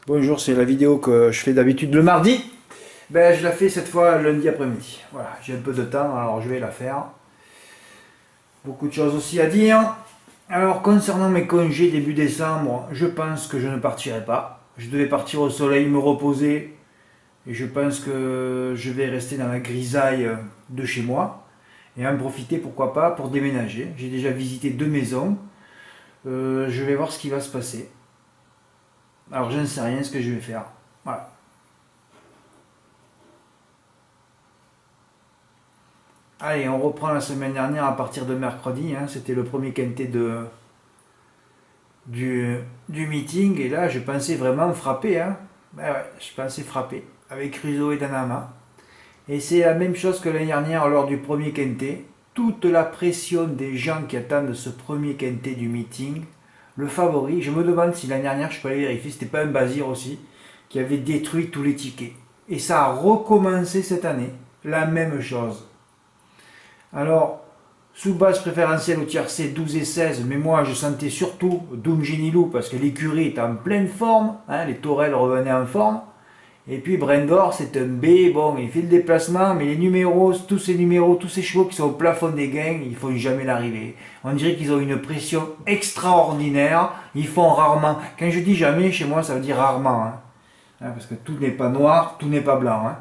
Bonjour, c'est la vidéo que je fais d'habitude le mardi. Ben, je la fais cette fois lundi après-midi. Voilà, j'ai un peu de temps, alors je vais la faire. Beaucoup de choses aussi à dire. Alors, concernant mes congés début décembre, je pense que je ne partirai pas. Je devais partir au soleil, me reposer. Et je pense que je vais rester dans la grisaille de chez moi. Et en profiter, pourquoi pas, pour déménager. J'ai déjà visité 2 maisons. Je vais voir ce qui va se passer. Alors, je ne sais rien ce que je vais faire. Voilà. Allez, on reprend la semaine dernière à partir de mercredi. C'était le premier quintet du meeting. Et là, je pensais vraiment frapper. Ben ouais, je pensais frapper avec Russo et Danama. Et c'est la même chose que l'année dernière lors du premier quintet. Toute la pression des gens qui attendent ce premier quintet du meeting. Le favori, je me demande si l'année dernière, je peux aller vérifier, c'était pas un Bazir aussi, qui avait détruit tous les tickets. Et ça a recommencé cette année. La même chose. Alors, sous base préférentielle au tiercé 12 et 16, mais moi je sentais surtout Doom Genilou parce que l'écurie est en pleine forme, les Taurelles revenaient en forme. Et puis Brendor, c'est un B, bon, il fait le déplacement, mais les numéros, tous ces chevaux qui sont au plafond des gains, ils font jamais l'arrivée. On dirait qu'ils ont une pression extraordinaire, ils font rarement. Quand je dis jamais, chez moi, ça veut dire rarement. Parce que tout n'est pas noir, tout n'est pas blanc.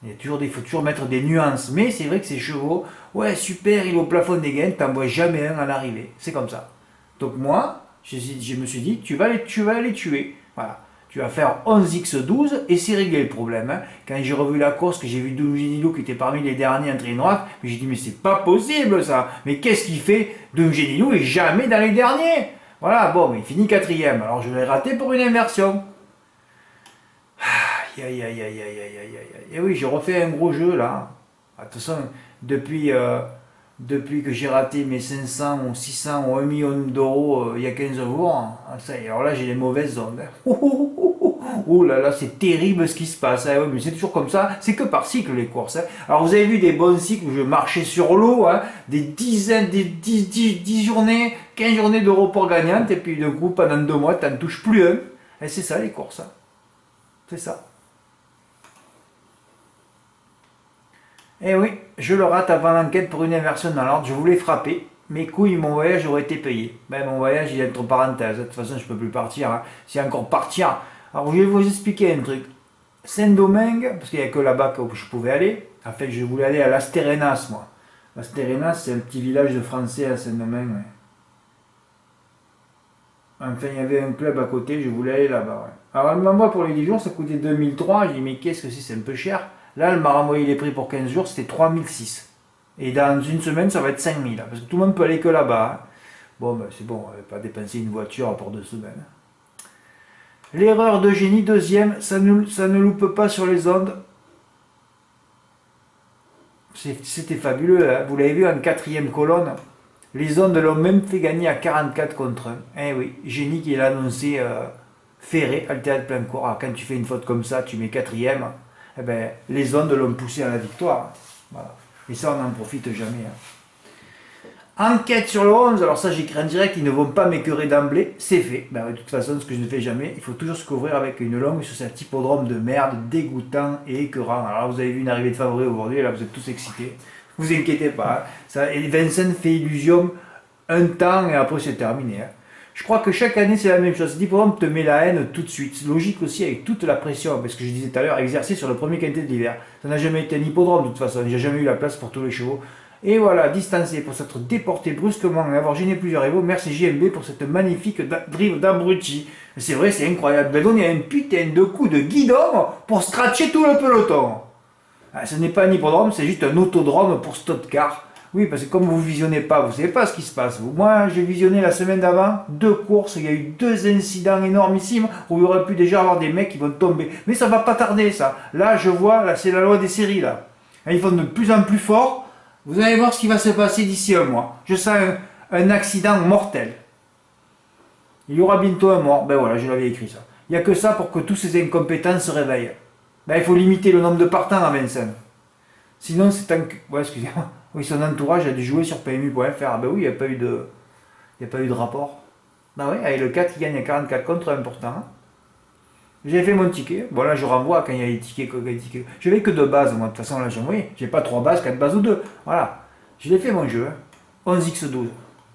Il faut toujours mettre des nuances. Mais c'est vrai que ces chevaux, ouais, super, il est au plafond des gaines, t'en vois jamais un à l'arrivée. C'est comme ça. Donc moi, je me suis dit, tu vas les tuer. Voilà. Tu vas faire 11x12 et c'est réglé le problème. Quand j'ai revu la course, que j'ai vu Dungenilou qui était parmi les derniers en train noir, j'ai dit, mais c'est pas possible ça. Mais qu'est-ce qu'il fait Dungenilou est jamais dans les derniers. Voilà, bon, mais il finit quatrième. Alors je l'ai raté pour une inversion. Aïe, aïe, aïe, aïe, aïe, aïe, aïe, aïe. Et oui, j'ai refait un gros jeu là. De toute façon, depuis que j'ai raté mes 500 ou 600 ou 1 million d'euros il y a 15 jours, ça y est, alors là j'ai les mauvaises ondes. Oh là là, c'est terrible ce qui se passe. Oui, mais c'est toujours comme ça, c'est que par cycle les courses. Alors vous avez vu des bons cycles où je marchais sur l'eau, des dizaines, des 10 journées, 15 journées de report gagnantes, et puis de coup pendant 2 mois, tu n'en touches plus un. Et c'est ça les courses. C'est ça. Eh oui, je le rate avant l'enquête pour une inversion dans l'ordre. Je voulais frapper. Mes couilles, mon voyage aurait été payé. Ben, mon voyage, il est entre parenthèses. De toute façon, je ne peux plus partir. Si encore partir. Alors, je vais vous expliquer un truc. Saint-Domingue, parce qu'il n'y a que là-bas que je pouvais aller. En fait, je voulais aller à Las Terrenas, moi. Las Terrenas, c'est un petit village de Français à Saint-Domingue. Ouais. Enfin, il y avait un club à côté, je voulais aller là-bas. Ouais. Alors, moi, pour les 10 jours, ça coûtait 2003. J'ai dit, mais qu'est-ce que c'est un peu cher. Là, elle m'a renvoyé les prix pour 15 jours, c'était 3006. Et dans une semaine, ça va être 5000. Parce que tout le monde peut aller que là-bas. Bon, ben, c'est bon, on va pas dépenser une voiture pour 2 semaines. L'erreur de génie, deuxième, ça ne loupe pas sur les ondes. C'était fabuleux, vous l'avez vu en quatrième colonne. Les ondes l'ont même fait gagner à 44 contre 1. Eh oui, génie qui l'a annoncé ferré à le théâtre plein court. Alors, quand tu fais une faute comme ça, tu mets quatrième. Eh ben, les ondes l'ont poussé à la victoire. Voilà. Et ça, on n'en profite jamais. Enquête sur le 11, alors ça j'écris en direct, ils ne vont pas m'écœurer d'emblée, c'est fait. Ben, de toute façon, ce que je ne fais jamais, il faut toujours se couvrir avec une longue sur cet hippodrome de merde, dégoûtant et écœurant. Alors vous avez vu une arrivée de favoris aujourd'hui, et là vous êtes tous excités. Vous inquiétez pas. Ça, et Vincent fait illusion un temps et après c'est terminé. Je crois que chaque année c'est la même chose. Cet hippodrome te met la haine tout de suite. C'est logique aussi avec toute la pression, parce que je disais tout à l'heure, exercer sur le premier quintet de l'hiver. Ça n'a jamais été un hippodrome de toute façon, il n'y a jamais eu la place pour tous les chevaux. Et voilà, distancé pour s'être déporté brusquement et avoir gêné plusieurs rivaux. Merci JMB pour cette magnifique drive d'abruti. C'est vrai, c'est incroyable. Ben, donner un putain de coup de guidon pour scratcher tout le peloton. Ce n'est pas un hippodrome, c'est juste un autodrome pour Stockcar. Oui, parce que comme vous ne visionnez pas, vous ne savez pas ce qui se passe. Moi, j'ai visionné la semaine d'avant, 2 courses, il y a eu 2 incidents énormissimes où il y aurait pu déjà avoir des mecs qui vont tomber. Mais ça va pas tarder, ça. Là, je vois, là, c'est la loi des séries, là. Ils vont de plus en plus fort. Vous allez voir ce qui va se passer d'ici un mois. Je sens un accident mortel. Il y aura bientôt un mort. Ben voilà, je l'avais écrit ça. Il n'y a que ça pour que tous ces incompétents se réveillent. Ben, il faut limiter le nombre de partants à Vincennes. Sinon, c'est un... Ouais, excusez-moi. Oui, son entourage a dû jouer sur PMU.fr. Ben oui, il n'y a pas eu de rapport. Ben oui, avec le 4, il gagne à 44 contre 1 pourtant. J'ai fait mon ticket. Bon, là, je renvoie quand il y a les tickets. Je n'avais que 2 bases, moi. De toute façon, là, j'ai envoyé. J'ai pas 3 bases, 4 bases ou 2. Voilà. Je l'ai fait mon jeu. 11x12.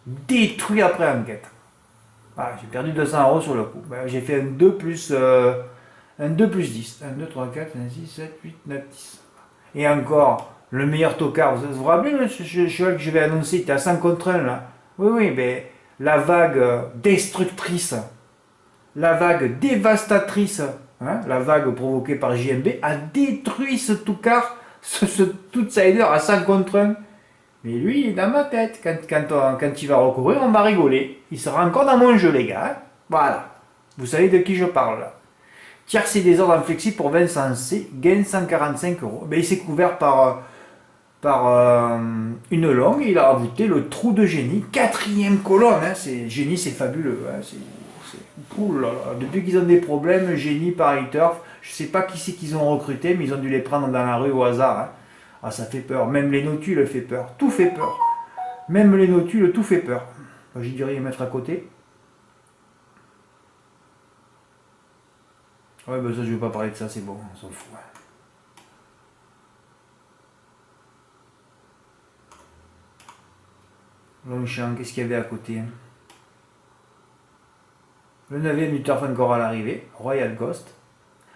Détruit après enquête. Voilà, j'ai perdu 200 € sur le coup. Ben, j'ai fait un 2 plus, un 2 plus 10. 1, 2, 3, 4, 5, 6, 7, 8, 9, 10. Et encore, le meilleur tocard. Vous vous rappelez le cheval que je vais annoncer? Il était à 100 contre 1, là. Oui, oui, mais la vague destructrice, la vague dévastatrice, hein, la vague provoquée par JMB, a détruit ce tocard, ce outsider à 100 contre 1. Mais lui, il est dans ma tête. Quand il va recourir, on va rigoler. Il sera encore dans mon jeu, les gars. Hein. Voilà. Vous savez de qui je parle, là. Tiercé des ordres en flexi pour Vincent C. Gain 145 €. Ben, il s'est couvert par une longue. Il a rajouté le trou de génie. 4e colonne. Hein. Génie, c'est fabuleux. Hein. Depuis qu'ils ont des problèmes, génie, Paris Turf, je sais pas qui c'est qu'ils ont recruté, mais ils ont dû les prendre dans la rue au hasard. Hein. Ah, ça fait peur. Même les notules fait peur. Tout fait peur. Même les notules, tout fait peur. J'ai dû les mettre à côté. Ouais, ben ça, je vais pas parler de ça, c'est bon, on s'en fout. Longchamp, qu'est-ce qu'il y avait à côté? Le 9e du turf encore à l'arrivée. Royal Ghost.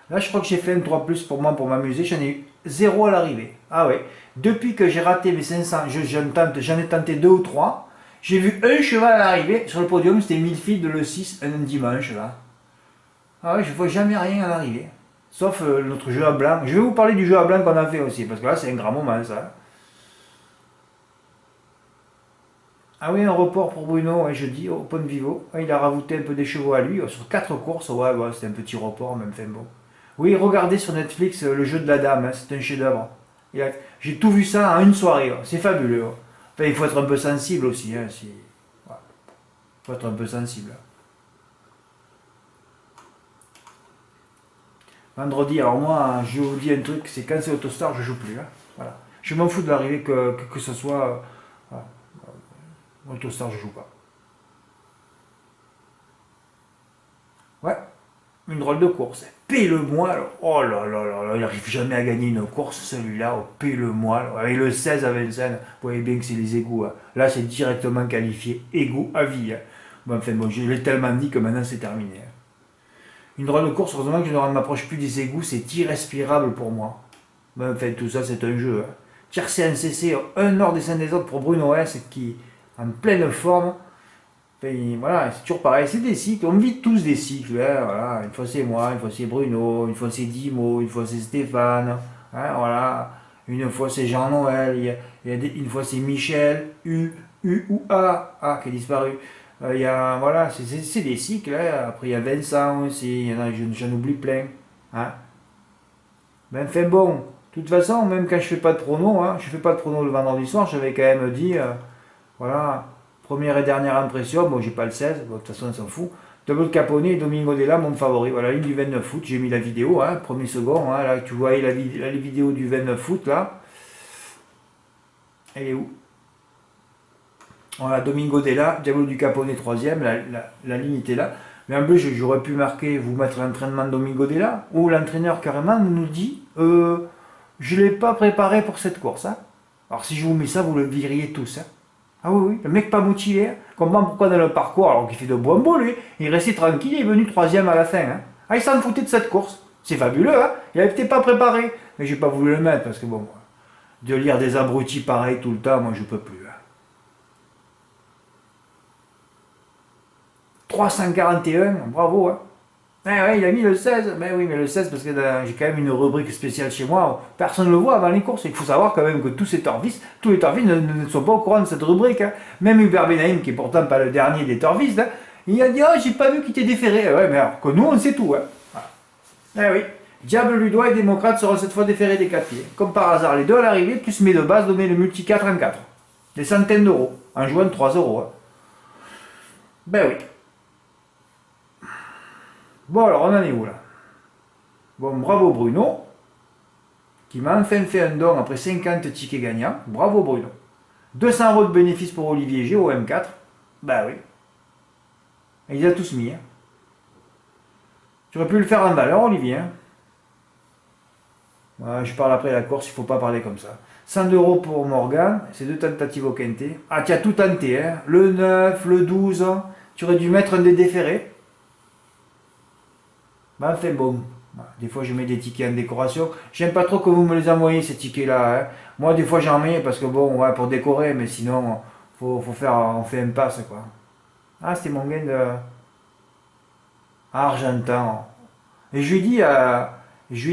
Là, je crois que j'ai fait un 3 plus pour moi, pour m'amuser. J'en ai eu 0 à l'arrivée. Ah ouais. Depuis que j'ai raté mes 500, j'en ai tenté 2 ou 3. J'ai vu un cheval à l'arrivée. Sur le podium, c'était Milfield le 6, un dimanche, là. Ah ouais, je ne vois jamais rien à l'arrivée. Sauf notre jeu à blanc. Je vais vous parler du jeu à blanc qu'on a fait aussi, parce que là, c'est un grand moment, ça. Ah oui, un report pour Bruno, ouais, jeudi, au Pont de Vivo. Ouais, il a rajouté un peu des chevaux à lui, sur 4 courses. Ouais, ouais, c'était un petit report, même fait bon. Oui, regardez sur Netflix le jeu de la dame, hein, c'est un chef-d'œuvre. J'ai tout vu ça en une soirée, c'est fabuleux. Enfin, il faut être un peu sensible aussi. Hein, ouais. Il faut être un peu sensible. Vendredi, alors moi, je vous dis un truc, c'est quand c'est Autostar, je joue plus. Hein. Voilà. Je m'en fous de l'arrivée que ce soit. Voilà. Autostar, je joue pas. Ouais, une drôle de course. Paie-le-moi, oh là là là là, il n'arrive jamais à gagner une course celui-là, oh, paie-le-moi. Avec le 16 à Vincennes, vous voyez bien que c'est les égouts. Hein. Là, c'est directement qualifié, égout à vie. Hein. Bon, enfin, bon, je l'ai tellement dit que maintenant c'est terminé. Hein. Une drôle de course, heureusement que je ne m'approche plus des égouts, c'est irrespirable pour moi. Bon, enfin, tout ça, c'est un jeu. Hein. Tiercé NCC, un hors des 5 des autres pour Bruno S, qui en pleine forme. Et voilà, c'est toujours pareil, c'est des cycles, on vit tous des cycles, hein, voilà. Une fois c'est moi, une fois c'est Bruno, une fois c'est Dimo, une fois c'est Stéphane, hein, voilà. Une fois c'est Jean-Noël, une fois c'est Michel, U ou A qui a disparu. Il y a, voilà, c'est des cycles, hein. Après il y a Vincent aussi, il y en a, j'en oublie plein. Hein. Ben, enfin bon, de toute façon, même quand je fais pas de prono, hein, je fais pas de prono le vendredi soir, j'avais quand même dit, voilà. Première et dernière impression, bon j'ai pas le 16, bon, de toute façon on s'en fout. Double Capone et Domingo Della, mon favori. Voilà, ligne du 29 août, j'ai mis la vidéo, hein, premier second, hein, là tu vois la vidéo du 29 août là. Elle est où? Voilà, Domingo Della, Diablo du Capone 3ème, la ligne était là. Mais en plus j'aurais pu marquer, vous mettre l'entraînement de Domingo Della, où l'entraîneur carrément nous dit je ne l'ai pas préparé pour cette course. Hein. Alors si je vous mets ça, vous le viriez tous. Hein. Ah oui, oui, le mec pas motivé, hein. Comprends pourquoi dans le parcours, alors qu'il fait de bons beaux lui, il restait tranquille, il est venu 3ème à la fin. Hein. Ah, il s'en foutait de cette course. C'est fabuleux, hein. Il avait peut-être pas préparé. Mais j'ai pas voulu le mettre parce que bon, de lire des abrutis pareils tout le temps, moi je peux plus. Hein. 341, bravo. Hein. Ouais, il a mis le 16. Ben oui, mais le 16 parce que j'ai quand même une rubrique spéciale chez moi. Personne ne le voit avant les courses. Il faut savoir quand même que tous les torvistes ne sont pas au courant de cette rubrique. Hein. Même Hubert Benaïm, qui est pourtant pas le dernier des torvistes, hein, il a dit oh, j'ai pas vu qu'il était déféré. Ouais, mais alors que nous, on sait tout. Hein. Voilà. Eh oui. Diable Ludois et Démocrate seront cette fois déférés des 4 pieds. Comme par hasard, les deux à l'arrivée, plus mes deux bases donnaient le multi 4 en 4. Des centaines d'euros. En jouant 3 euros. Hein. Ben oui. Bon, alors on en est où là? Bon, bravo Bruno, qui m'a enfin fait un don après 50 tickets gagnants. Bravo Bruno. 200 € de bénéfice pour Olivier G au M4. Bah oui. Et ils ont tous mis. Hein. Tu aurais pu le faire en valeur, Olivier. Hein. Voilà, je parle après la course, il ne faut pas parler comme ça. 100 € pour Morgan, c'est 2 tentatives au quintet. Ah, tu as tout tenté, hein. Le 9, le 12. Tu aurais dû mettre un des déférés. Ben, fait bon. Des fois, je mets des tickets en décoration. J'aime pas trop que vous me les envoyez, ces tickets-là. Hein. Moi, des fois, j'en mets parce que bon, ouais, pour décorer, mais sinon, faut faire, on fait un passe, quoi. Ah, c'était mon gain de Argentan. Et je lui ai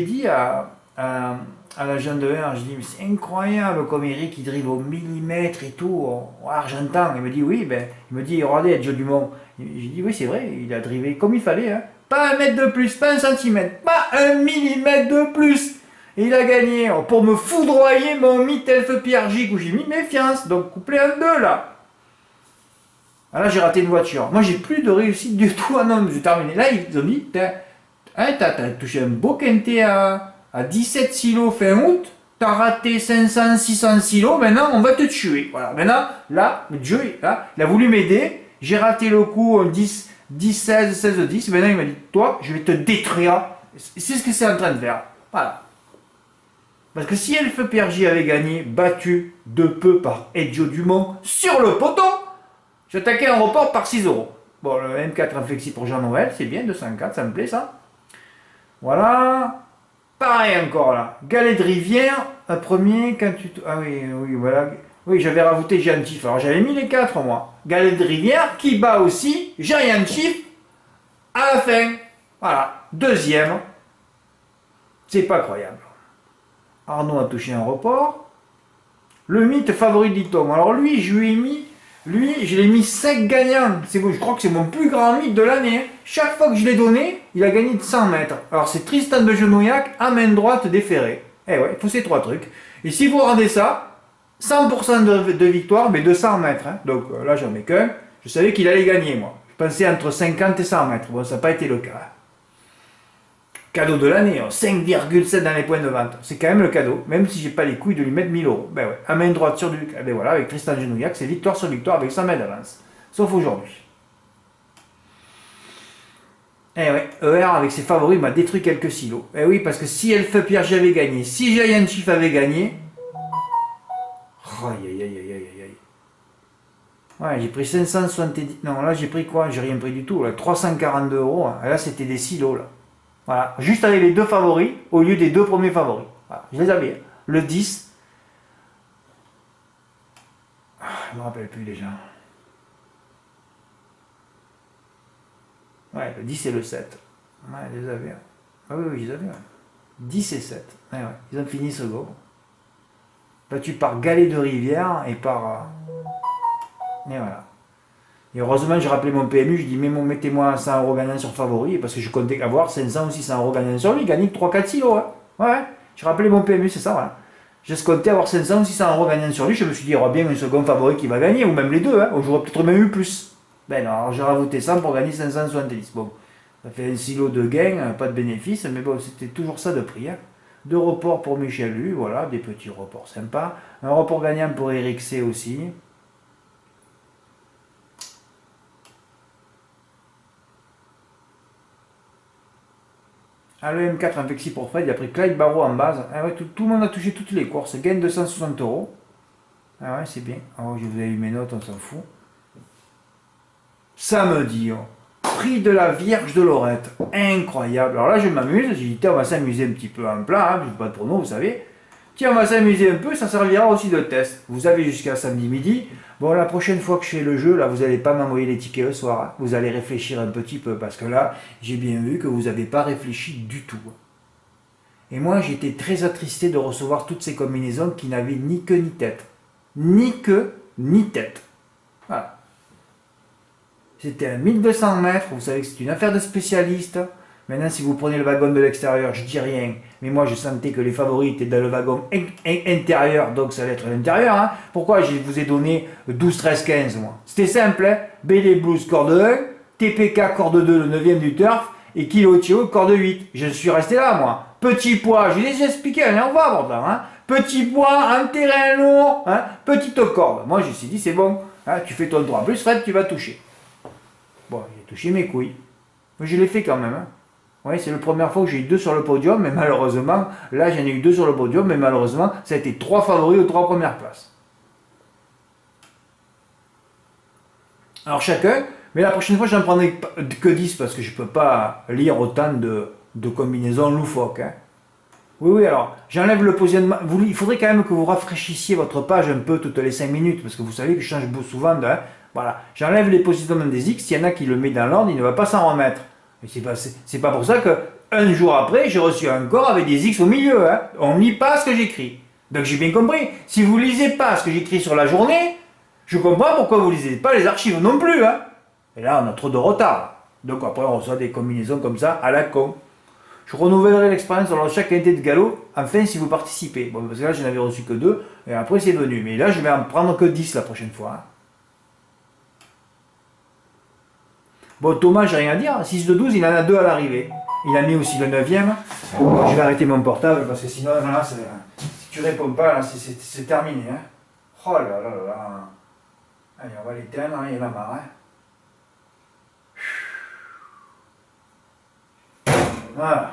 dit à l'agent de 1, je dis, mais c'est incroyable comme Eric, il drive au millimètre et tout, au Argentan. Il me dit, oui, ben, il me dit, regardez, Joe Dumont. J'ai dit, oui, c'est vrai, il a drivé comme il fallait, hein. Pas 1 mètre de plus, pas 1 centimètre, pas 1 millimètre de plus. Et il a gagné pour me foudroyer mon mythe Elf Piergic où j'ai mis méfiance. Donc couplé en deux là. Ah, là j'ai raté une voiture. Moi j'ai plus de réussite du tout. Ah non, j'ai terminé. Là ils ont dit, t'as touché un beau quintet à 17 silos fin août. T'as raté 500, 600 silos. Maintenant on va te tuer. Voilà. Maintenant là, Dieu, là, il a voulu m'aider. J'ai raté le coup 10, 16, 16, 10. Maintenant il m'a dit, toi je vais te détruire. C'est ce que c'est en train de faire. Voilà. Parce que si Elf PRJ avait gagné, battu de peu par Edjo Dumont sur le poteau, j'attaquais un report par 6 €. Bon, le M4 inflexi pour Jean-Noël, c'est bien, 204, ça me plaît ça. Voilà. Pareil encore là. Galet de Rivière, un premier, quand tu... Ah oui, oui, voilà. Oui, j'avais rajouté Jean Chief. Alors j'avais mis les 4 moi. Galet de Rivière qui bat aussi Giant Chief à la fin. Voilà. Deuxième. C'est pas croyable. Arnaud a touché un report. Le mythe favori de Litom. Alors lui, je lui ai mis, je l'ai mis 5 gagnants. C'est bon, je crois que c'est mon plus grand mythe de l'année. Hein. Chaque fois que je l'ai donné, il a gagné de 100 mètres. Alors c'est Tristan de Genouillac à main droite déféré. Eh ouais, il faut ces 3 trucs. Et si vous rendez ça, 100% de victoire, mais de 100 mètres. Hein. Donc là, j'en mets qu'un. Je savais qu'il allait gagner, moi. Je pensais entre 50 et 100 mètres. Bon, ça n'a pas été le cas. Cadeau de l'année, 5,7 dans les points de vente. C'est quand même le cadeau, même si j'ai pas les couilles de lui mettre 1000 €. Ben ouais, à main droite sur du... Ben voilà, avec Tristan Genouillac, c'est victoire sur victoire avec 100 mètres d'avance. Sauf aujourd'hui. Eh ouais, ER avec ses favoris m'a détruit quelques silos. Eh oui, parce que si Elf Pierre avait gagné, si Giant Chief avait gagné... Aïe aïe aïe aïe aïe aïe. Ouais, j'ai pris 570... Non, là j'ai pris quoi? J'ai rien pris du tout. Là, 342 €. Hein. Et là, c'était des silos, là. Voilà, juste avec les 2 favoris au lieu des 2 premiers favoris. Voilà, je les avais. Le 10. Je ne me rappelle plus déjà. Ouais, le 10 et le 7. Ouais, je les avais. Ah oui, oui, je les avais. 10 et 7. Ouais, ouais. Ils ont fini second. Battu par Galet de Rivière et par... Et voilà. Et heureusement, j'ai rappelé mon PMU, je dis, mais mettez-moi 100 € gagnant sur favori, parce que je comptais avoir 500 ou 600 € gagnant sur lui, il gagne 3-4 silos. Hein. Ouais, j'ai rappelé mon PMU, c'est ça, voilà. Je comptais avoir 500 ou 600 € gagnant sur lui, je me suis dit, il y aura bien un second favori qui va gagner, ou même les deux, hein. J'aurais peut-être même eu plus. Ben non, alors j'ai rajouté 100 pour gagner 570. Bon, ça fait un silo de gain, pas de bénéfice, mais bon, c'était toujours ça de prix. Hein. 2 reports pour Michel Lu, voilà, des petits reports sympas. Un report gagnant pour Eric C aussi. Ah, le M4 inflexi pour Fred, il a pris Clyde Barrow en base. Ah ouais, tout le monde a touché toutes les courses. Gain 260 €. Ah ouais, c'est bien. Oh, je vous ai eu mes notes, on s'en fout. Samedi, oh. Prix de la Vierge de Lorette. Incroyable. Alors là, je m'amuse. J'ai dit, on va s'amuser un petit peu en plat. Hein, je ne fais pas de promo, vous savez. Tiens, on va s'amuser un peu. Ça servira aussi de test. Vous avez jusqu'à samedi midi. Bon, la prochaine fois que je fais le jeu, là, vous n'allez pas m'envoyer les tickets le soir. Hein. Vous allez réfléchir un petit peu. Parce que là, j'ai bien vu que vous n'avez pas réfléchi du tout. Et moi, j'étais très attristé de recevoir toutes ces combinaisons qui n'avaient ni queue ni tête. Ni queue ni tête. Voilà. C'était un 1200 mètres. Vous savez que c'est une affaire de spécialiste. Maintenant, si vous prenez le wagon de l'extérieur, je dis rien. Mais moi, je sentais que les favoris étaient dans le wagon intérieur. Donc, ça allait être à l'intérieur. Hein. Pourquoi je vous ai donné 12, 13, 15, moi? C'était simple. Hein. Bailey Blues, corde 1. TPK, corde 2, le 9e du turf. Et Kilo Tio, corde 8. Je suis resté là, moi. Petit poids. Je les ai expliqué. On va pourtant. Hein. Petit poids, un terrain lourd. Hein. Petite corde. Moi, je me suis dit, c'est bon. Hein. Tu fais ton 3 plus, Fred, tu vas toucher. Bon, j'ai touché mes couilles. Mais je l'ai fait quand même. Hein. Oui, c'est la première fois que j'ai eu 2 sur le podium, mais malheureusement, là j'en ai eu 2 sur le podium, mais malheureusement, ça a été 3 favoris aux 3 premières places. Alors chacun, mais la prochaine fois, j'en prendrai que 10 parce que je ne peux pas lire autant de combinaisons loufoques. Hein. Oui, alors, j'enlève le positionnement. Il faudrait quand même que vous rafraîchissiez votre page un peu toutes les 5 minutes, parce que vous savez que je change souvent de... Hein, voilà, j'enlève les positionnements des X, s'il y en a qui le met dans l'ordre, il ne va pas s'en remettre. Mais c'est pas pour ça que un jour après, j'ai reçu encore avec des X au milieu. Hein. On ne lit pas ce que j'écris. Donc j'ai bien compris. Si vous ne lisez pas ce que j'écris sur la journée, je comprends pourquoi vous ne lisez pas les archives non plus. Hein. Et là, on a trop de retard. Donc après, on reçoit des combinaisons comme ça à la con. Je renouvellerai l'expérience dans chaque qualité de galop, enfin si vous participez. Bon, parce que là, je n'avais reçu que 2, et après c'est venu. Mais là, je vais en prendre que 10 la prochaine fois. Hein. Bon, Thomas, j'ai rien à dire. 6 de 12, il en a 2 à l'arrivée. Il a mis aussi le 9e. Bon, je vais arrêter mon portable, parce que sinon, là, si tu réponds pas, là, c'est terminé. Hein. Oh là là là là. Allez, on va l'éteindre, hein, il y en a marre. Hein. Voilà.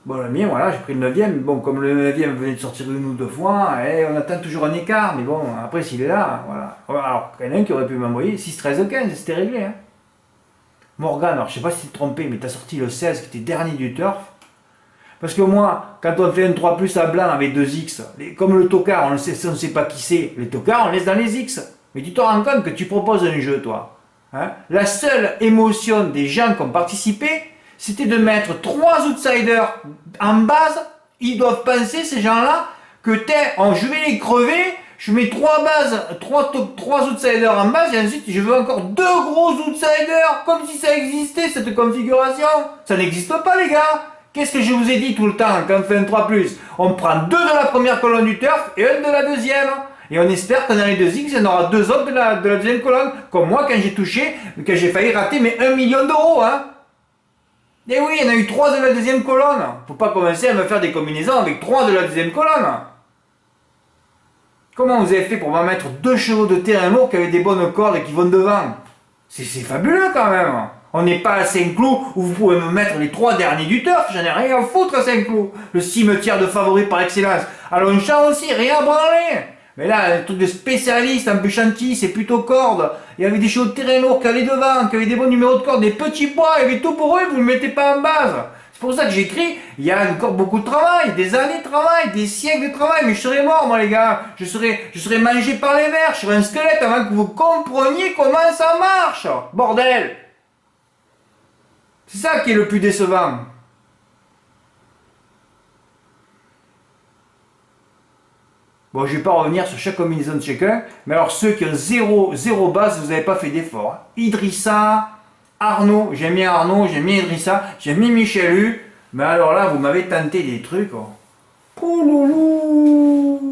Bon, le mien, voilà, j'ai pris le 9e. Bon, comme le 9e venait de sortir 1 ou 2 fois, on attend toujours un écart, mais bon, après, s'il est là, voilà. Alors, il y en a un qui aurait pu m'envoyer 6, 13, 15, c'était réglé. Hein. Morgane, alors je sais pas si tu t'es trompé, mais tu as sorti le 16 qui était dernier du turf. Parce que moi, quand on fait un 3 plus à blanc avec 2 X, comme le tocard, on ne sait pas qui c'est, les tocards, on laisse dans les X. Mais tu te rends compte que tu proposes un jeu, toi. Hein? La seule émotion des gens qui ont participé, c'était de mettre 3 outsiders en base. Ils doivent penser, ces gens-là, que je vais les crever, je mets 3 bases, 3 outsiders en base, et ensuite je veux encore 2 gros outsiders, comme si ça existait, cette configuration. Ça n'existe pas, les gars. Qu'est-ce que je vous ai dit tout le temps quand on fait un 3+? On prend 2 de la première colonne du turf et 1 de la deuxième. Et on espère que dans les 2 X, il y en aura 2 autres de la deuxième colonne. Comme moi, quand j'ai touché, que j'ai failli rater mes 1 million d'euros. Hein. Et oui, il y en a eu 3 de la deuxième colonne. Faut pas commencer à me faire des combinaisons avec 3 de la deuxième colonne. Comment vous avez fait pour me mettre 2 chevaux de terrain lourd qui avaient des bonnes cordes et qui vont devant? C'est fabuleux quand même. On n'est pas à Saint-Cloud où vous pouvez me mettre les 3 derniers du turf. J'en ai rien à foutre à Saint-Cloud. Le cimetière de favoris par excellence. À Longchamp aussi, rien à branler. Mais là, un truc de spécialiste en Béchanty, c'est plutôt corde. Il y avait des chevaux de terrain lourds qui allaient devant, qui avaient des bons numéros de corde, des petits bois, il y avait tout pour eux, vous ne le mettez pas en base. C'est pour ça que j'écris, il y a encore beaucoup de travail, des années de travail, des siècles de travail, mais je serais mort, moi les gars. Je serais mangé par les vers, je serais un squelette avant que vous compreniez comment ça marche. Bordel. C'est ça qui est le plus décevant. Bon, je ne vais pas revenir sur chaque combinaison de chacun, mais alors ceux qui ont zéro base, vous n'avez pas fait d'effort. Hein. Idrissa, Arnaud, j'ai mis Arnaud, j'ai mis Idrissa, j'ai mis Michel U, mais alors là, vous m'avez tenté des trucs. Oh, oh loulou.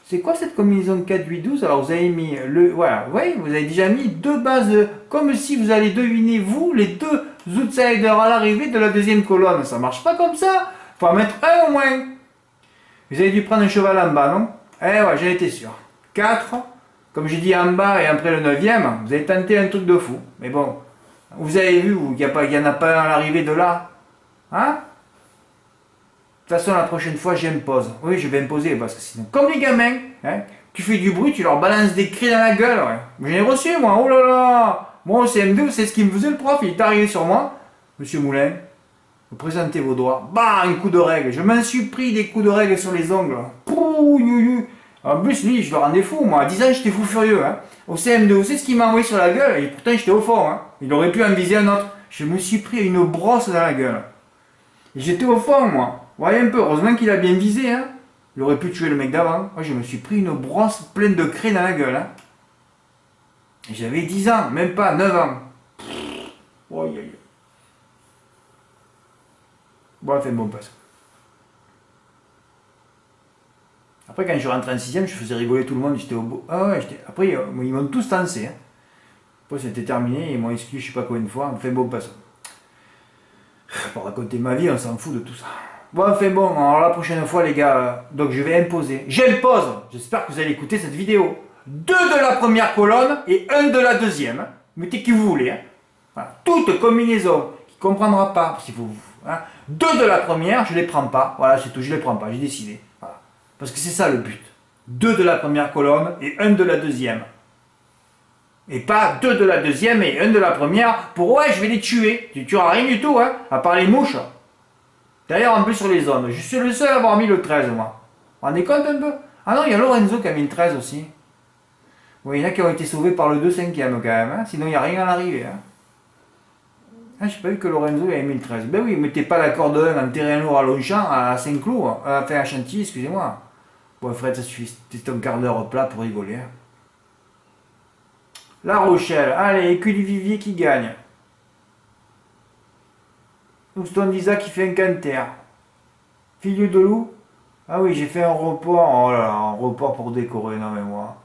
C'est quoi cette combinaison de 4, 8, 12? Alors vous avez mis le... Voilà, vous voyez, vous avez déjà mis 2 bases, comme si vous allez deviner, vous, les 2 outsiders à l'arrivée de la deuxième colonne. Ça marche pas comme ça. Faut en mettre un au moins. Vous avez dû prendre un cheval en bas, non? Eh ouais, j'en étais sûr. 4, comme j'ai dit en bas et après le 9e, vous avez tenté un truc de fou. Mais bon, vous avez vu, il n'y en a pas à l'arrivée de là. Hein? De toute façon, la prochaine fois, j'impose. Oui, je vais imposer parce que sinon, comme les gamins, hein, tu fais du bruit, tu leur balances des cris dans la gueule. Ouais. J'en ai reçu, moi. Oh là là! Moi, au CM2, c'est ce qui me faisait le prof. Il est arrivé sur moi. Monsieur Moulin, vous présentez vos doigts. Bah, un coup de règle. Je m'en suis pris des coups de règle sur les ongles. Pouh, en plus, lui, je le rendais fou. Moi, à 10 ans, j'étais fou furieux. Hein. Au CM2, vous savez ce qu'il m'a envoyé sur la gueule? Et pourtant, j'étais au fond. Hein. Il aurait pu en viser un autre. Je me suis pris une brosse dans la gueule. Et j'étais au fond, moi. Vous voyez un peu. Heureusement qu'il a bien visé. Hein. Il aurait pu tuer le mec d'avant. Moi, je me suis pris une brosse pleine de craie dans la gueule. Hein. Et j'avais 10 ans, même pas 9 ans. Oh, aïe, aïe. Bon, enfin, bon, passe. Après, quand je rentrais en 6ème, je faisais rigoler tout le monde. J'étais au beau. Ah ouais, après, ils m'ont tous tensé. Hein. Après, c'était terminé. Ils m'ont exclu, je sais pas combien de fois. Enfin, bon, passe. Pour raconter ma vie, on s'en fout de tout ça. Bon, enfin, bon, alors la prochaine fois, les gars, donc je vais imposer. J'impose. J'espère que vous allez écouter cette vidéo. 2 de la première colonne et 1 de la deuxième. Mettez qui vous voulez. Hein. Voilà. Toute combinaison qui ne comprendra pas, parce qu'il faut, hein, 2 de la première, je ne les prends pas. Voilà, c'est tout, je ne les prends pas, j'ai décidé. Voilà. Parce que c'est ça le but. 2 de la première colonne et 1 de la deuxième. Et pas 2 de la deuxième et 1 de la première pour ouais, je vais les tuer. Tu tueras rien du tout, hein, à part les mouches. D'ailleurs, en plus sur les ondes, je suis le seul à avoir mis le 13, moi. On est compte un peu? Ah non, il y a Lorenzo qui a mis le 13 aussi. Oui, il y en a qui ont été sauvés par le 2/5e quand même, hein. Sinon il n'y a rien à l'arrivée. Hein. Ah, j'ai pas vu que Lorenzo ait mis le 13. Ben oui, mettez pas la corde 1 en terrain lourd à Longchamp, à Saint-Cloud, enfin à Chantilly, excusez-moi. Bon, Fred, ça suffit, c'était un quart d'heure plat pour rigoler. Hein. La Rochelle, allez, écu du Vivier qui gagne. Houston Disa qui fait un canter. Filieu de loup. Ah oui, j'ai fait un report. Oh là là, un report pour décorer, non mais moi.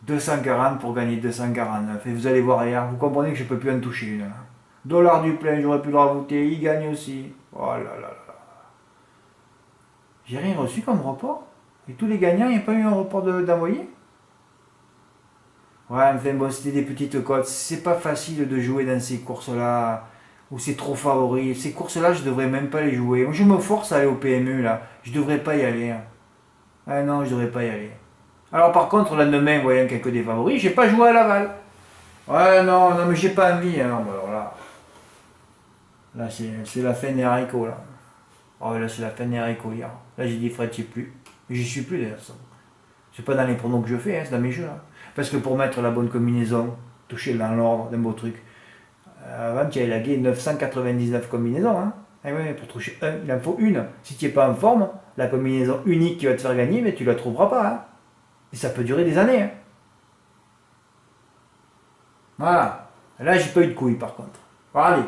240 pour gagner 249. Et vous allez voir hier, vous comprenez que je ne peux plus en toucher une. Dollar du plein, j'aurais pu le rajouter. Il gagne aussi. Oh là là là. J'ai rien reçu comme report. Et tous les gagnants, il n'y a pas eu un report d'envoyer. Ouais, enfin bon, c'était des petites cotes. C'est pas facile de jouer dans ces courses-là. Où c'est trop favori. Ces courses-là, je devrais même pas les jouer. Moi, je me force à aller au PMU, là. Je devrais pas y aller. Hein. Ah non, je devrais pas y aller. Alors par contre, le lendemain, voyant quelques des favoris, j'ai pas joué à Laval. Ouais, non, non, mais j'ai pas envie. Hein. Bon, alors là c'est la fin des haricots, là. Oh, là, c'est la fin des haricots, hier. Là, j'ai dit, Fred, j'y suis plus. Mais j'y suis plus, d'ailleurs. C'est pas dans les pronos que je fais, hein, c'est dans mes jeux, là. Parce que pour mettre la bonne combinaison, toucher dans l'ordre d'un beau truc, avant, tu avais lagué 999 combinaisons. Hein. Et ouais, pour toucher un, il en faut une. Si tu n'es pas en forme, la combinaison unique qui va te faire gagner, mais tu ne la trouveras pas. Hein. Et ça peut durer des années. Hein. Voilà. Là, j'ai pas eu de couilles par contre. Alors, allez,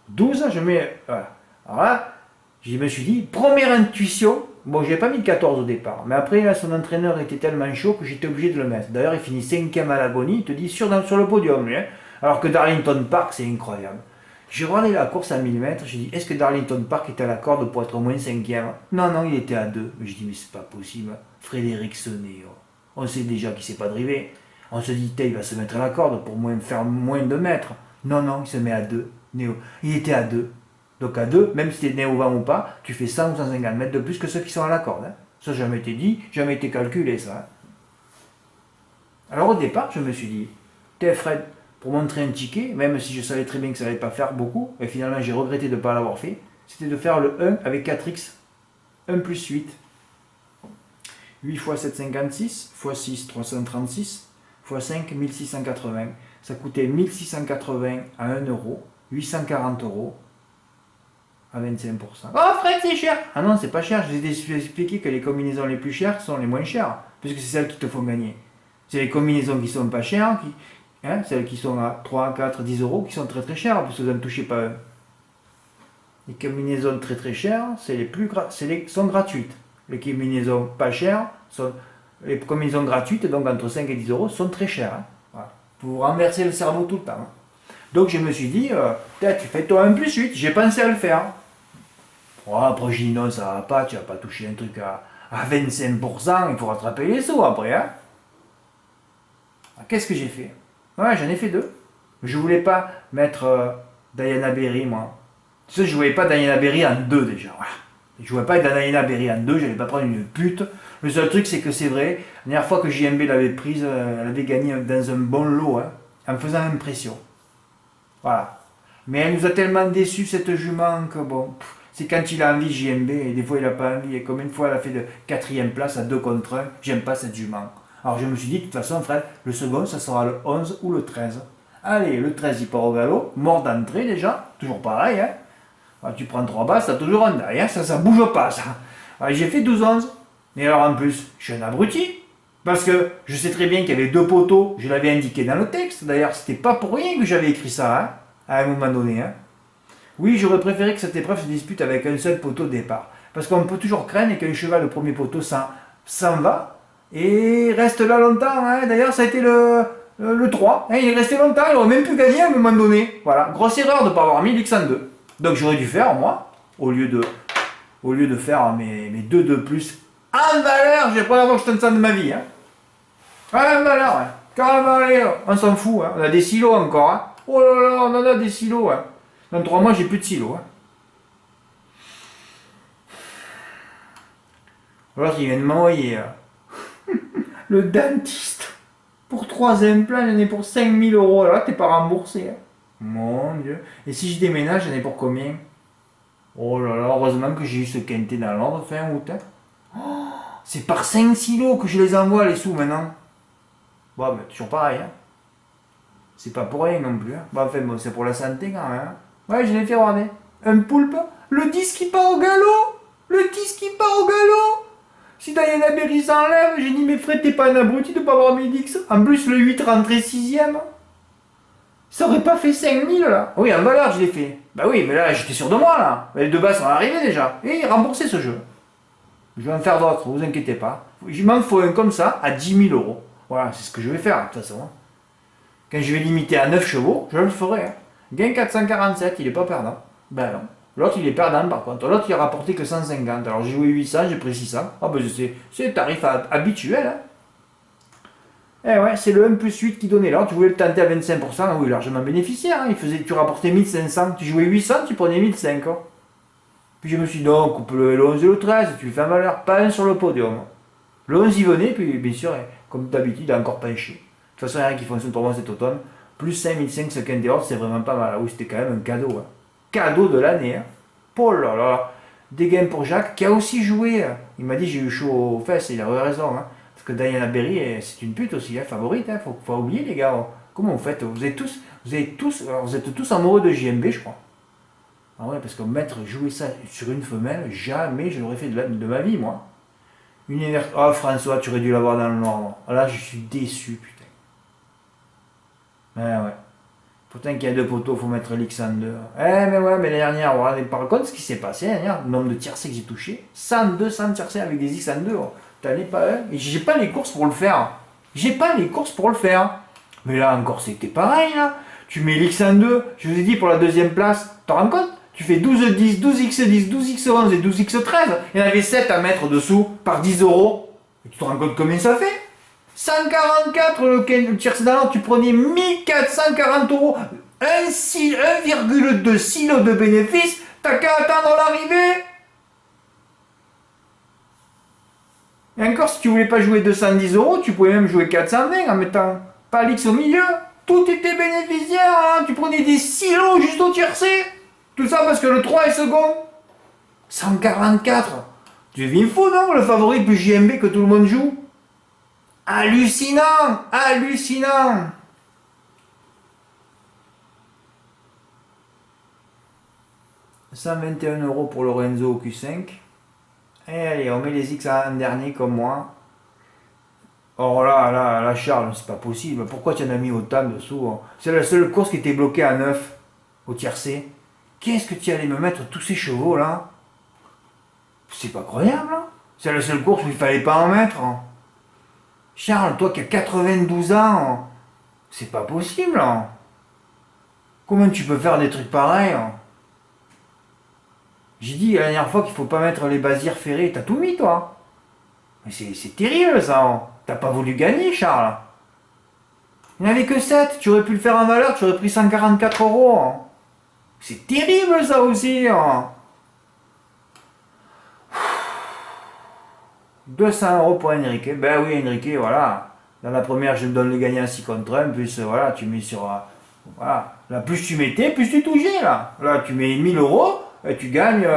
12, je mets. Voilà. Alors là, je me suis dit, première intuition. Bon, j'ai pas mis le 14 au départ. Mais après, là, son entraîneur était tellement chaud que j'étais obligé de le mettre. D'ailleurs, il finit 5e à l'agonie. Il te dit sur le podium, lui. Hein. Alors que Darlington Park, c'est incroyable. J'ai regardé la course à 1000 mètres. J'ai dit, est-ce que Darlington Park était à la corde pour être au moins 5e? Non, non, il était à 2. Mais je dis, mais c'est pas possible. Frédéric Sonnet, oh. On sait déjà qu'il ne sait pas driver. On se dit, il va se mettre à la corde pour faire moins de mètres. Non, non, il se met à 2. Néo. Il était à 2. Donc à 2, même si tu es né au vent ou pas, tu fais 100 ou 150 mètres de plus que ceux qui sont à la corde. Hein. Ça n'a jamais été dit, jamais été calculé, ça. Hein. Alors au départ, je me suis dit, Fred, pour montrer un ticket, même si je savais très bien que ça n'allait pas faire beaucoup, et finalement j'ai regretté de ne pas l'avoir fait, c'était de faire le 1 avec 4x, 1 plus 8. 8 x 756, x 6 336, x 5 1680. Ça coûtait 1680 à 1 euro, 840 euros à 25%. Oh Fred, c'est cher! Ah non, c'est pas cher, je vous ai expliqué que les combinaisons les plus chères sont les moins chères, puisque c'est celles qui te font gagner. C'est les combinaisons qui sont pas chères, celles qui sont à 3, 4, 10 euros, qui sont très très chères, parce que vous ne touchez pas un. Les combinaisons très très chères, sont gratuites. Les combinaisons pas chères, les combinaisons gratuites, donc entre 5 et 10 euros, sont très chères. Hein. Voilà. Pour vous renverser le cerveau tout le temps. Hein. Donc je me suis dit, peut-être fais-toi un plus 8, j'ai pensé à le faire. Oh, après j'ai dit non, ça va pas, tu vas pas toucher un truc à 25%, il faut rattraper les sous après. Hein. Qu'est-ce que j'ai fait? Ouais, j'en ai fait 2. Je voulais pas mettre Diana Berry, moi. Tu sais, je voulais pas Diana Berry en 2 déjà. Voilà. Je ne voulais pas Diana Berry en 2, je n'allais pas prendre une pute. Le seul truc, c'est que c'est vrai, la dernière fois que JMB l'avait prise, elle avait gagné dans un bon lot, hein, en me faisant impression. Voilà. Mais elle nous a tellement déçus, cette jument, que bon, c'est quand il a envie JMB, et des fois il n'a pas envie. Et combien de fois elle a fait de 4e place à 2 contre 1, j'aime pas cette jument. Alors je me suis dit, de toute façon, frère, le second, ça sera le 11 ou le 13. Allez, le 13, il part au galop, mort d'entrée déjà, toujours pareil, hein. Alors, tu prends 3 basses, t'as toujours un die, hein, ça bouge pas, ça. Alors, j'ai fait 12-11. Mais alors en plus, je suis un abruti. Parce que je sais très bien qu'il y avait 2 poteaux, je l'avais indiqué dans le texte. D'ailleurs, c'était pas pour rien que j'avais écrit ça, hein, à un moment donné. Hein. Oui, j'aurais préféré que cette épreuve se dispute avec un seul poteau de départ. Parce qu'on peut toujours craindre qu'un cheval, le premier poteau, s'en va et reste là longtemps. Hein. D'ailleurs, ça a été le 3. Hein, il est resté longtemps, il aurait même pu gagner à un moment donné. Voilà, grosse erreur de ne pas avoir mis l'X102. Donc j'aurais dû faire, moi, au lieu de faire mes 2 de plus en valeur, j'ai pas l'avoir que je tente ça de ma vie. Hein. Ouais, en valeur, ouais. Carrément, allez, on s'en fout, hein. On a des silos encore. Hein. Oh là là, on en a des silos. Hein. Dans 3 mois, j'ai plus de silos. Hein. Alors qu'il vient de m'envoyer le dentiste. Pour 3 implants, j'en ai pour 5000 euros. Alors là, t'es pas remboursé. Hein. Mon Dieu. Et si je déménage, j'en ai pour combien? Oh là là, heureusement que j'ai eu ce quintet dans l'ordre fin août. Hein. Oh, c'est par 5 silos que je les envoie les sous maintenant. Bon, mais toujours pareil. Hein. C'est pas pour rien non plus. Hein. Bon, enfin, bon, c'est pour la santé quand même. Hein. Ouais, je l'ai fait regarder. Un poulpe, le disque qui part au galop. Le disque qui part au galop. Si Diana Berry s'enlève, j'ai dit, mais Fred, t'es pas un abruti de pas avoir mis Dix. En plus, le 8 rentré 6ème. Ça aurait pas fait 5000 là. Oui, en valeur, je l'ai fait. Bah oui, mais là, j'étais sûr de moi là. Les deux basses sont arrivés déjà. Et remboursé ce jeu. Je vais en faire d'autres, vous inquiétez pas. Il m'en faut un comme ça à 10 000 euros. Voilà, c'est ce que je vais faire de toute façon. Quand je vais limiter à 9 chevaux, je le ferai. Hein. Gain 447, il est pas perdant. Ben non. L'autre, il est perdant par contre. L'autre, il a rapporté que 150. Alors j'ai joué 800, j'ai pris 600. Ah ben c'est le tarif habituel. Hein. Eh ouais, c'est le 1 plus 8 qui donnait l'ordre. Tu voulais le tenter à 25%, oui, largement bénéficiaire. Hein. Tu rapportais 1500. Tu jouais 800, tu prenais 1500. Puis je me suis dit, non, coupe le 11 et le 13, tu le fais en valeur. Pas un sur le podium. Le 11 y venait, puis bien sûr, comme d'habitude, il a encore penché. De toute façon, il n'y a rien qui fonctionne pour moi cet automne. Plus 5500 ce quintet ordre, c'est vraiment pas mal. Ah oui, c'était quand même un cadeau. Hein. Cadeau de l'année. Hein. Oh là là. Des gains pour Jacques, qui a aussi joué. Hein. Il m'a dit, j'ai eu chaud aux fesses, il a raison. Hein. Parce que Diana Berry, c'est une pute aussi, hein, favorite. Hein. Faut pas oublier, les gars. Comment vous faites vous êtes tous amoureux de JMB, je crois. Ah ouais, parce que jouer ça sur une femelle, jamais je l'aurais fait de ma vie, moi. Oh François, tu aurais dû l'avoir dans le noir. Là, je suis déçu, putain. Ouais. Pourtant qu'il y a 2 poteaux, faut mettre l'X102. Mais ouais, mais la dernière, par contre, ce qui s'est passé, la dernière, le nombre de tiercés que j'ai touché, 200 tiercés avec des X102. T'en es pas un. Et j'ai pas les courses pour le faire. Mais là encore, c'était pareil, là. Tu mets l'X102, je vous ai dit pour la 2ème place, t'en rends compte? Tu fais 12-10, 12x10, 12x11 et 12x13. Il y en avait 7 à mettre dessous par 10 euros. Et tu te rends compte combien ça fait? 144 le tiercé d'allant, tu prenais 1440 euros. 1,2 silo de bénéfices, t'as qu'à attendre l'arrivée. Et encore, si tu voulais pas jouer 210 euros, tu pouvais même jouer 420 en mettant pas l'X au milieu. Tout était bénéficiaire, hein. Tu prenais des silos juste au tiercé. Tout ça parce que le 3 est second. 144. Tu deviens fou, non? Le favori plus JMB que tout le monde joue. Hallucinant. 121 euros pour Lorenzo au Q5. Et allez, on met les X en dernier comme moi. Oh là, Charles, c'est pas possible. Pourquoi tu en as mis autant dessous? Hein? C'est la seule course qui était bloquée à 9 au tiercé. Qu'est-ce que tu allais me mettre tous ces chevaux là? C'est pas croyable. Hein? C'est la seule course où il fallait pas en mettre. Hein? Charles, toi qui as 92 ans, hein? C'est pas possible. Hein? Comment tu peux faire des trucs pareils? Hein? J'ai dit la dernière fois qu'il faut pas mettre les basières ferrées. T'as tout mis toi. Mais c'est terrible ça. Hein? T'as pas voulu gagner, Charles. Il n'y en avait que 7. Tu aurais pu le faire en valeur, tu aurais pris 144 euros. Hein? C'est terrible ça aussi. Hein? 200 euros pour Enrique. Ben oui, Enrique, voilà. Dans la première, je me donne le gagnant 6 contre 1. Plus, voilà, tu mets sur. Voilà. Là, plus tu mettais, plus tu touchais. Là, tu mets 1000 euros et tu gagnes.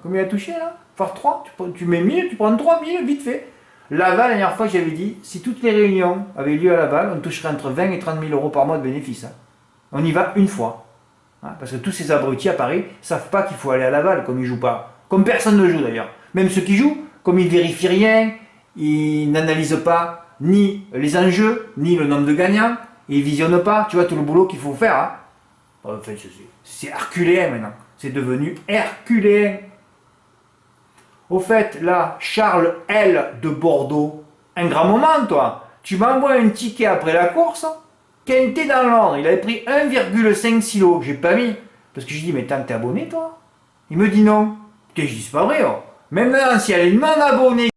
Combien il a touché là? Par 3. Tu mets 1000, tu prends 3000, vite fait. Laval, la dernière fois, j'avais dit, si toutes les réunions avaient lieu à Laval, on toucherait entre 20 et 30 000 euros par mois de bénéfices. Hein. On y va une fois. Hein, parce que tous ces abrutis à Paris savent pas qu'il faut aller à Laval, comme ils jouent pas. Comme personne ne joue d'ailleurs. Même ceux qui jouent, comme ils vérifient rien, ils n'analysent pas ni les enjeux, ni le nombre de gagnants, ils visionnent pas, tu vois, tout le boulot qu'il faut faire. Hein. En fait, c'est herculéen maintenant. C'est devenu herculéen. Au fait, là, Charles L de Bordeaux, un grand moment, toi. Tu m'envoies un ticket après la course, quinté dans l'ordre. Il avait pris 1,5 silo. J'ai pas mis. Parce que je dis, mais tant que t'es abonné, toi. Il me dit non. Putain, je dis, c'est pas vrai. Oh. Même là, si elle est non abonnée,